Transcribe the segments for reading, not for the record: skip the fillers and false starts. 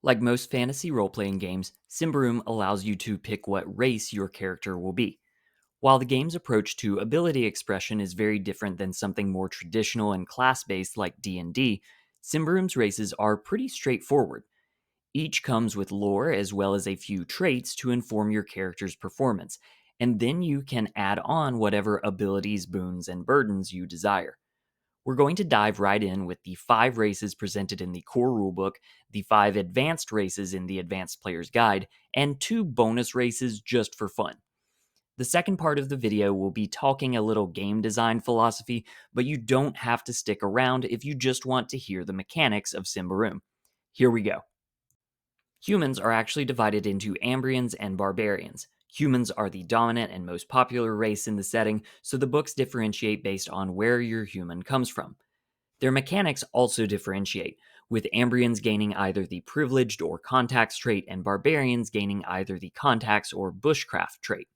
Like most fantasy role-playing games, Symbaroum allows you to pick what race your character will be. While the game's approach to ability expression is very different than something more traditional and class-based like D&D, Symbaroum's races are pretty straightforward. Each comes with lore as well as a few traits to inform your character's performance, and then you can add on whatever abilities, boons, and burdens you desire. We're going to dive right in with the 5 races presented in the core rulebook, the 5 advanced races in the Advanced Player's Guide, and 2 bonus races just for fun. The second part of the video will be talking a little game design philosophy, but you don't have to stick around if you just want to hear the mechanics of Symbaroum. Here we go. Humans are actually divided into Ambrians and Barbarians. Humans are the dominant and most popular race in the setting, so the books differentiate based on where your human comes from. Their mechanics also differentiate, with Ambrians gaining either the Privileged or Contacts trait and Barbarians gaining either the Contacts or Bushcraft trait.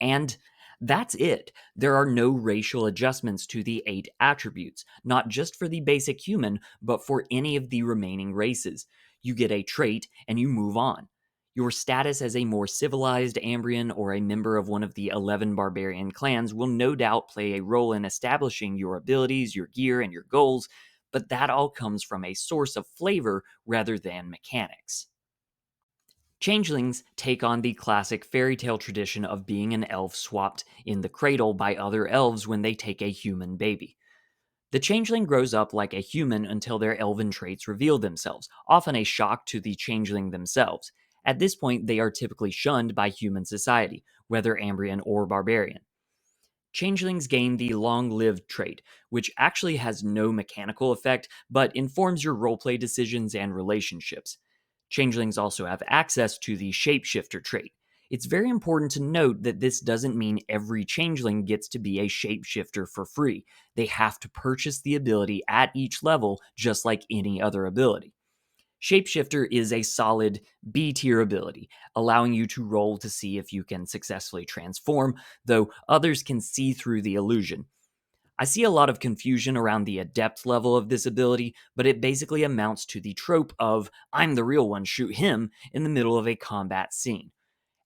And that's it. There are no racial adjustments to the 8 attributes, not just for the basic human, but for any of the remaining races. You get a trait and you move on. Your status as a more civilized Ambrian or a member of one of the 11 barbarian clans will no doubt play a role in establishing your abilities, your gear, and your goals, but that all comes from a source of flavor rather than mechanics. Changelings take on the classic fairy tale tradition of being an elf swapped in the cradle by other elves when they take a human baby. The changeling grows up like a human until their elven traits reveal themselves, often a shock to the changeling themselves. At this point, they are typically shunned by human society, whether Ambrian or barbarian. Changelings gain the long lived trait, which actually has no mechanical effect but informs your roleplay decisions and relationships. Changelings also have access to the shapeshifter trait. It's very important to note that this doesn't mean every changeling gets to be a shapeshifter for free. They have to purchase the ability at each level, just like any other ability. Shapeshifter is a solid B tier ability, allowing you to roll to see if you can successfully transform, though others can see through the illusion. I see a lot of confusion around the adept level of this ability, but it basically amounts to the trope of, I'm the real one, shoot him, in the middle of a combat scene.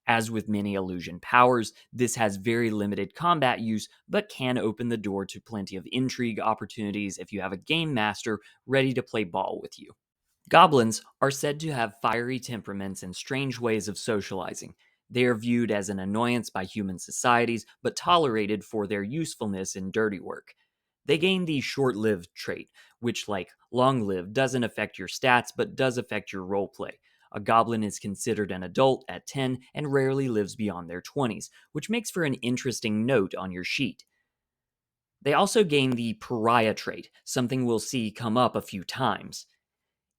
As with many illusion powers, this has very limited combat use, but can open the door to plenty of intrigue opportunities if you have a game master ready to play ball with you. Goblins are said to have fiery temperaments and strange ways of socializing. They are viewed as an annoyance by human societies, but tolerated for their usefulness in dirty work. They gain the short lived trait, which, like long lived, doesn't affect your stats but does affect your roleplay. A goblin is considered an adult at 10 and rarely lives beyond their 20s, which makes for an interesting note on your sheet. They also gain the pariah trait, something we'll see come up a few times.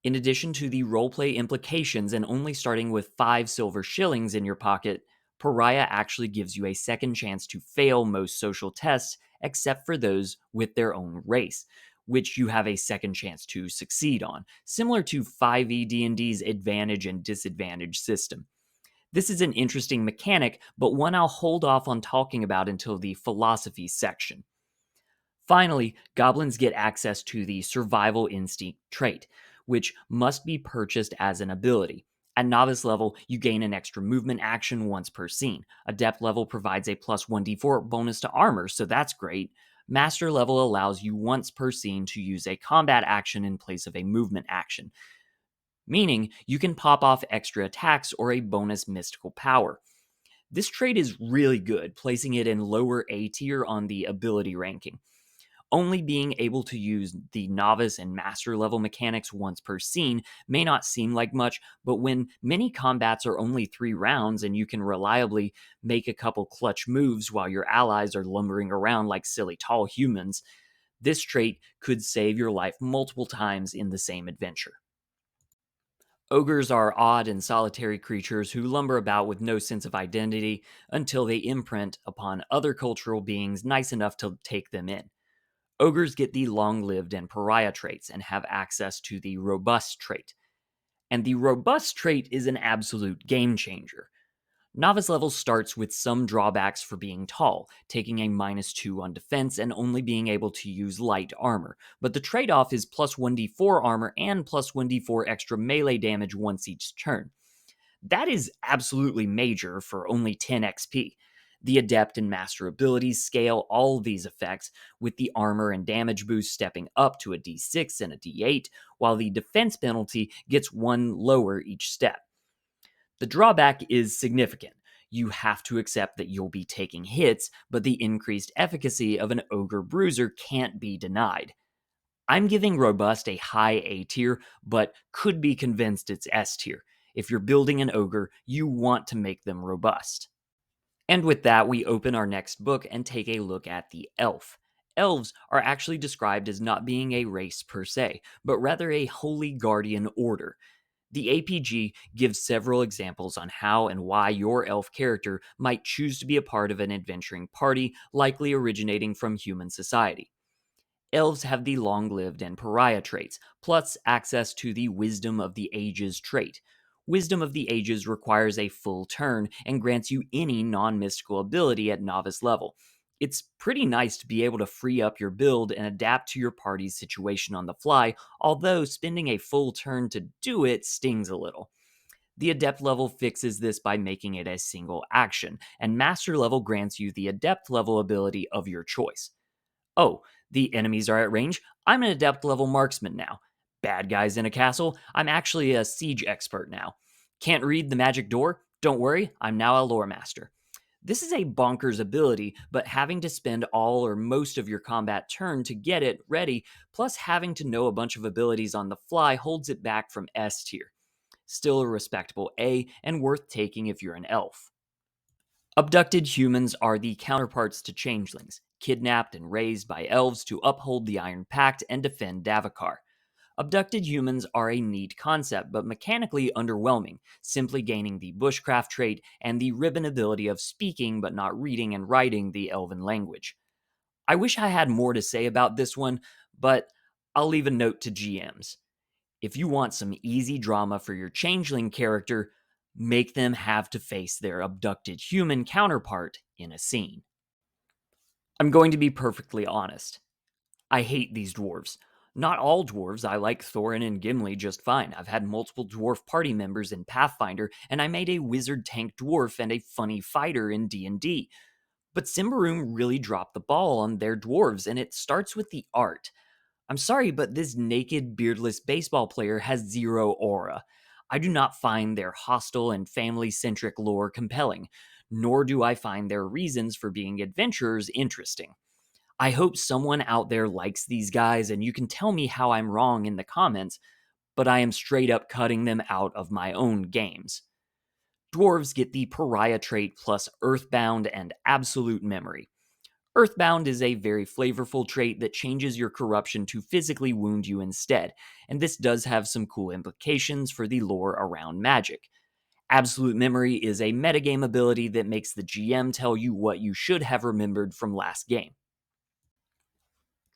In addition to the roleplay implications and only starting with 5 silver shillings in your pocket, Pariah actually gives you a second chance to fail most social tests except for those with their own race, which you have a second chance to succeed on, similar to 5e D&D's advantage and disadvantage system. This is an interesting mechanic, but one I'll hold off on talking about until the philosophy section. Finally, goblins get access to the survival instinct trait, which must be purchased as an ability. At novice level, you gain an extra movement action once per scene. Adept level provides a plus 1d4 bonus to armor, so that's great. Master level allows you once per scene to use a combat action in place of a movement action, meaning you can pop off extra attacks or a bonus mystical power. This trait is really good, placing it in lower A tier on the ability ranking. Only being able to use the novice and master level mechanics once per scene may not seem like much, but when many combats are only 3 rounds and you can reliably make a couple clutch moves while your allies are lumbering around like silly tall humans, this trait could save your life multiple times in the same adventure. Ogres are odd and solitary creatures who lumber about with no sense of identity until they imprint upon other cultural beings nice enough to take them in. Ogres get the long-lived and pariah traits and have access to the robust trait. And the robust trait is an absolute game changer. Novice level starts with some drawbacks for being tall, taking a -2 on defense and only being able to use light armor, but the trade-off is plus 1d4 armor and plus 1d4 extra melee damage once each turn. That is absolutely major for only 10 XP. The Adept and Master abilities scale all these effects, with the armor and damage boost stepping up to a d6 and a d8, while the defense penalty gets one lower each step. The drawback is significant. You have to accept that you'll be taking hits, but the increased efficacy of an Ogre Bruiser can't be denied. I'm giving Robust a high A tier, but could be convinced it's S tier. If you're building an Ogre, you want to make them robust. And with that, we open our next book and take a look at the Elf. Elves are actually described as not being a race per se, but rather a holy guardian order. The APG gives several examples on how and why your elf character might choose to be a part of an adventuring party, likely originating from human society. Elves have the long-lived and pariah traits, plus access to the Wisdom of the Ages trait. Wisdom of the Ages requires a full turn and grants you any non-mystical ability at novice level. It's pretty nice to be able to free up your build and adapt to your party's situation on the fly, although spending a full turn to do it stings a little. The Adept level fixes this by making it a single action, and Master level grants you the Adept level ability of your choice. Oh, the enemies are at range. I'm an Adept level marksman now. Bad guys in a castle. I'm actually a siege expert now. Can't read the magic door? Don't worry, I'm now a lore master. This is a bonkers ability, but having to spend all or most of your combat turn to get it ready, plus having to know a bunch of abilities on the fly, holds it back from S tier. Still a respectable A and worth taking if you're an elf. Abducted humans are the counterparts to changelings, kidnapped and raised by elves to uphold the Iron Pact and defend Davokar. Abducted humans are a neat concept, but mechanically underwhelming, simply gaining the bushcraft trait and the ribbon ability of speaking but not reading and writing the elven language. I wish I had more to say about this one, but I'll leave a note to GMs. If you want some easy drama for your changeling character, make them have to face their abducted human counterpart in a scene. I'm going to be perfectly honest. I hate these dwarves. Not all dwarves. I like Thorin and Gimli just fine. I've had multiple dwarf party members in Pathfinder, and I made a wizard tank dwarf and a funny fighter in D&D. But Symbaroum really dropped the ball on their dwarves, and it starts with the art. I'm sorry, but this naked, beardless baseball player has zero aura. I do not find their hostile and family-centric lore compelling, nor do I find their reasons for being adventurers interesting. I hope someone out there likes these guys and you can tell me how I'm wrong in the comments, but I am straight up cutting them out of my own games. Dwarves get the pariah trait plus Earthbound and Absolute Memory. Earthbound is a very flavorful trait that changes your corruption to physically wound you instead, and this does have some cool implications for the lore around magic. Absolute Memory is a metagame ability that makes the GM tell you what you should have remembered from last game.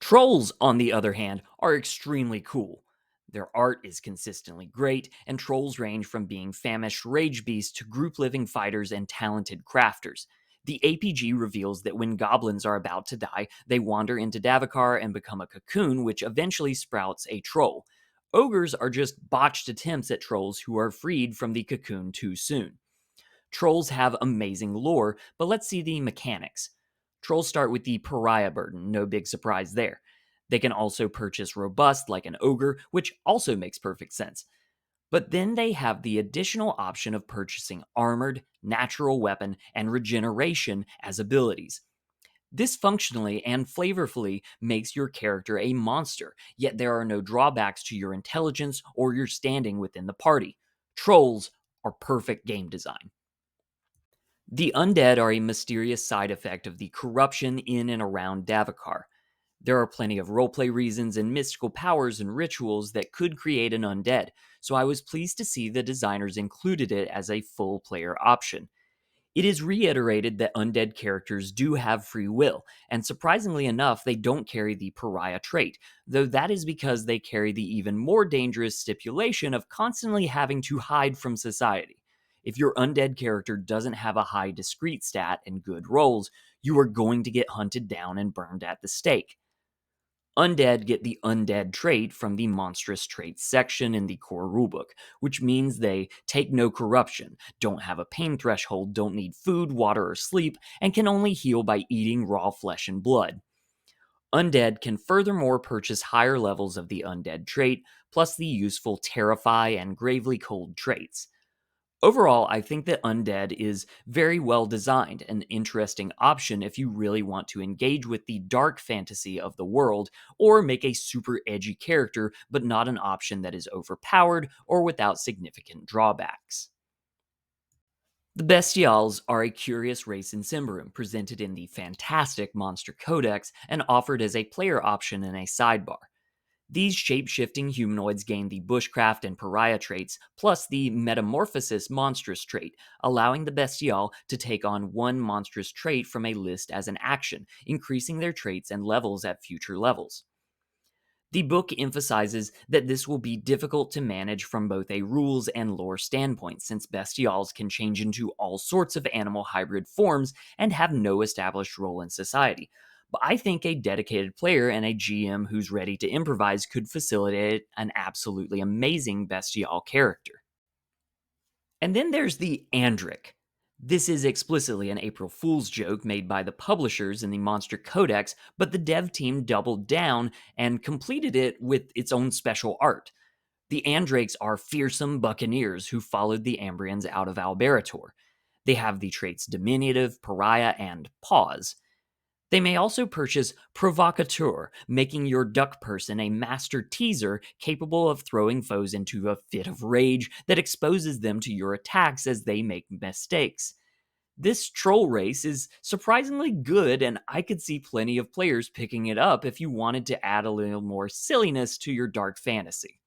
Trolls, on the other hand, are extremely cool. Their art is consistently great, and trolls range from being famished rage beasts to group living fighters and talented crafters. The APG reveals that when goblins are about to die, they wander into Davokar and become a cocoon, which eventually sprouts a troll. Ogres are just botched attempts at trolls who are freed from the cocoon too soon. Trolls have amazing lore, but let's see the mechanics. Trolls start with the pariah burden, no big surprise there. They can also purchase robust like an ogre, which also makes perfect sense. But then they have the additional option of purchasing armored, natural weapon, and regeneration as abilities. This functionally and flavorfully makes your character a monster, yet there are no drawbacks to your intelligence or your standing within the party. Trolls are perfect game design. The undead are a mysterious side effect of the corruption in and around Davokar. There are plenty of roleplay reasons and mystical powers and rituals that could create an undead, so I was pleased to see the designers included it as a full player option. It is reiterated that undead characters do have free will, and surprisingly enough, they don't carry the pariah trait, though that is because they carry the even more dangerous stipulation of constantly having to hide from society. If your undead character doesn't have a high discrete stat and good rolls, you are going to get hunted down and burned at the stake. Undead get the undead trait from the monstrous traits section in the core rulebook, which means they take no corruption, don't have a pain threshold, don't need food, water, or sleep, and can only heal by eating raw flesh and blood. Undead can furthermore purchase higher levels of the undead trait, plus the useful Terrify and Gravely Cold traits. Overall, I think that Undead is very well designed, an interesting option if you really want to engage with the dark fantasy of the world, or make a super edgy character, but not an option that is overpowered or without significant drawbacks. The Bestials are a curious race in Symbaroum, presented in the fantastic Monster Codex and offered as a player option in a sidebar. These shape-shifting humanoids gain the bushcraft and pariah traits, plus the metamorphosis monstrous trait, allowing the bestial to take on one monstrous trait from a list as an action, increasing their traits and levels at future levels. The book emphasizes that this will be difficult to manage from both a rules and lore standpoint, since bestials can change into all sorts of animal hybrid forms and have no established role in society. But I think a dedicated player and a GM who's ready to improvise could facilitate an absolutely amazing bestial character. And then there's the Andric. This is explicitly an April Fool's joke made by the publishers in the Monster Codex, but the dev team doubled down and completed it with its own special art. The Andrakes are fearsome buccaneers who followed the Ambrians out of Alberator. They have the traits Diminutive, Pariah, and Pause. They may also purchase Provocateur, making your duck person a master teaser capable of throwing foes into a fit of rage that exposes them to your attacks as they make mistakes. This troll race is surprisingly good, and I could see plenty of players picking it up if you wanted to add a little more silliness to your dark fantasy.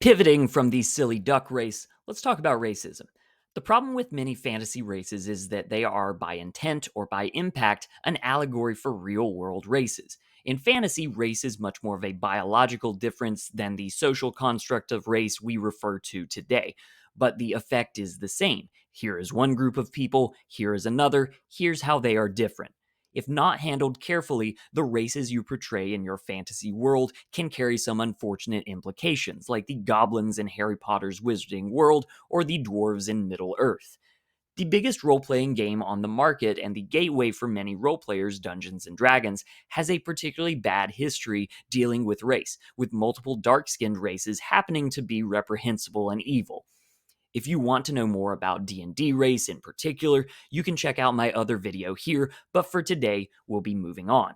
Pivoting from the silly duck race, let's talk about racism. The problem with many fantasy races is that they are, by intent or by impact, an allegory for real world races. In fantasy, race is much more of a biological difference than the social construct of race we refer to today. But the effect is the same. Here is one group of people, here is another, here's how they are different. If not handled carefully, the races you portray in your fantasy world can carry some unfortunate implications, like the goblins in Harry Potter's Wizarding World or the dwarves in Middle-earth. The biggest role-playing game on the market and the gateway for many role-players, Dungeons & Dragons, has a particularly bad history dealing with race, with multiple dark-skinned races happening to be reprehensible and evil. If you want to know more about D&D race in particular, you can check out my other video here, but for today, we'll be moving on.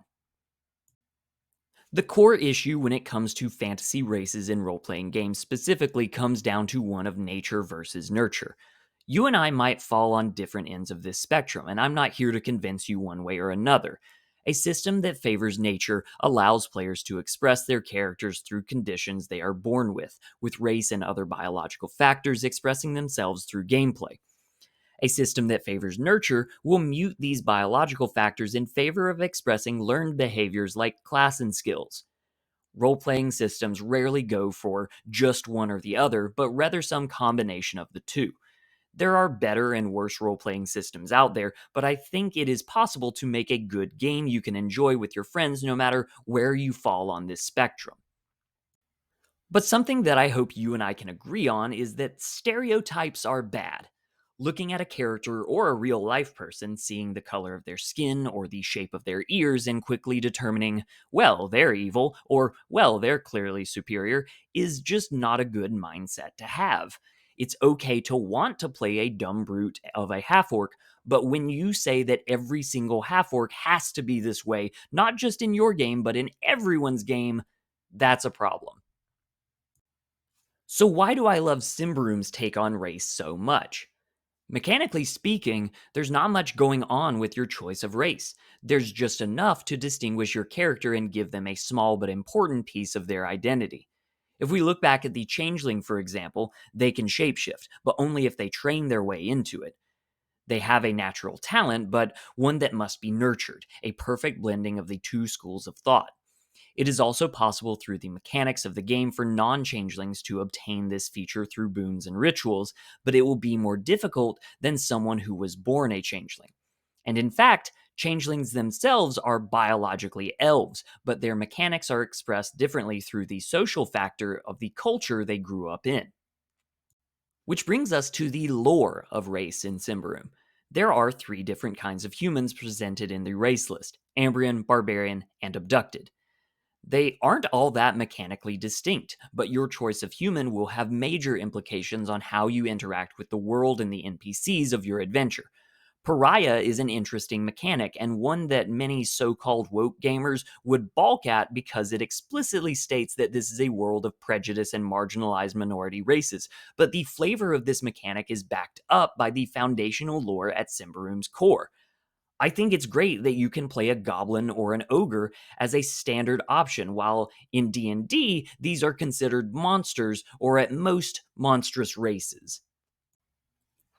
The core issue when it comes to fantasy races in role-playing games specifically comes down to one of nature versus nurture. You and I might fall on different ends of this spectrum, and I'm not here to convince you one way or another. A system that favors nature allows players to express their characters through conditions they are born with race and other biological factors expressing themselves through gameplay. A system that favors nurture will mute these biological factors in favor of expressing learned behaviors like class and skills. Role-playing systems rarely go for just one or the other, but rather some combination of the two. There are better and worse role-playing systems out there, but I think it is possible to make a good game you can enjoy with your friends no matter where you fall on this spectrum. But something that I hope you and I can agree on is that stereotypes are bad. Looking at a character or a real life person, seeing the color of their skin or the shape of their ears, and quickly determining, well, they're evil, or, well, they're clearly superior, is just not a good mindset to have. It's okay to want to play a dumb brute of a half-orc, but when you say that every single half-orc has to be this way, not just in your game, but in everyone's game, that's a problem. So why do I love Symbaroum's take on race so much? Mechanically speaking, there's not much going on with your choice of race. There's just enough to distinguish your character and give them a small but important piece of their identity. If we look back at the Changeling, for example, they can shapeshift, but only if they train their way into it. They have a natural talent, but one that must be nurtured, a perfect blending of the two schools of thought. It is also possible through the mechanics of the game for non-changelings to obtain this feature through boons and rituals, but it will be more difficult than someone who was born a changeling. And in fact, changelings themselves are biologically elves, but their mechanics are expressed differently through the social factor of the culture they grew up in. Which brings us to the lore of race in Symbaroum. There are three different kinds of humans presented in the race list: Ambrian, Barbarian, and Abducted. They aren't all that mechanically distinct, but your choice of human will have major implications on how you interact with the world and the NPCs of your adventure. Pariah is an interesting mechanic, and one that many so called woke gamers would balk at because it explicitly states that this is a world of prejudice and marginalized minority races. But the flavor of this mechanic is backed up by the foundational lore at Symbaroum's core. I think it's great that you can play a goblin or an ogre as a standard option, while in D&D these are considered monsters or at most monstrous races.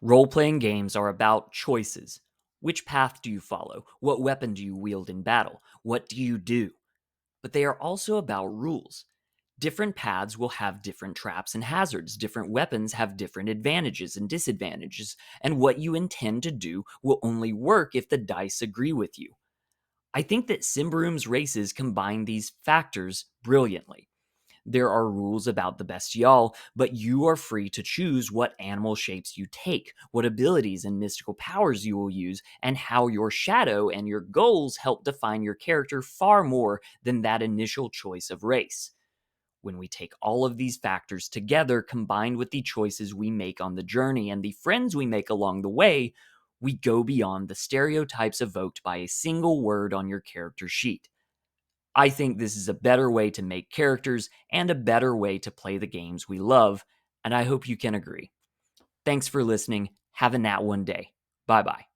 Role-playing games are about choices. Which path do you follow? What weapon do you wield in battle? What do you do? But they are also about rules. Different paths will have different traps and hazards. Different weapons have different advantages and disadvantages, and what you intend to do will only work if the dice agree with you. I think that Symbaroum's races combine these factors brilliantly. There are rules about the bestial, but you are free to choose what animal shapes you take, what abilities and mystical powers you will use, and how your shadow and your goals help define your character far more than that initial choice of race. When we take all of these factors together, combined with the choices we make on the journey and the friends we make along the way, we go beyond the stereotypes evoked by a single word on your character sheet. I think this is a better way to make characters and a better way to play the games we love, and I hope you can agree. Thanks for listening. Have a nat one day. Bye bye.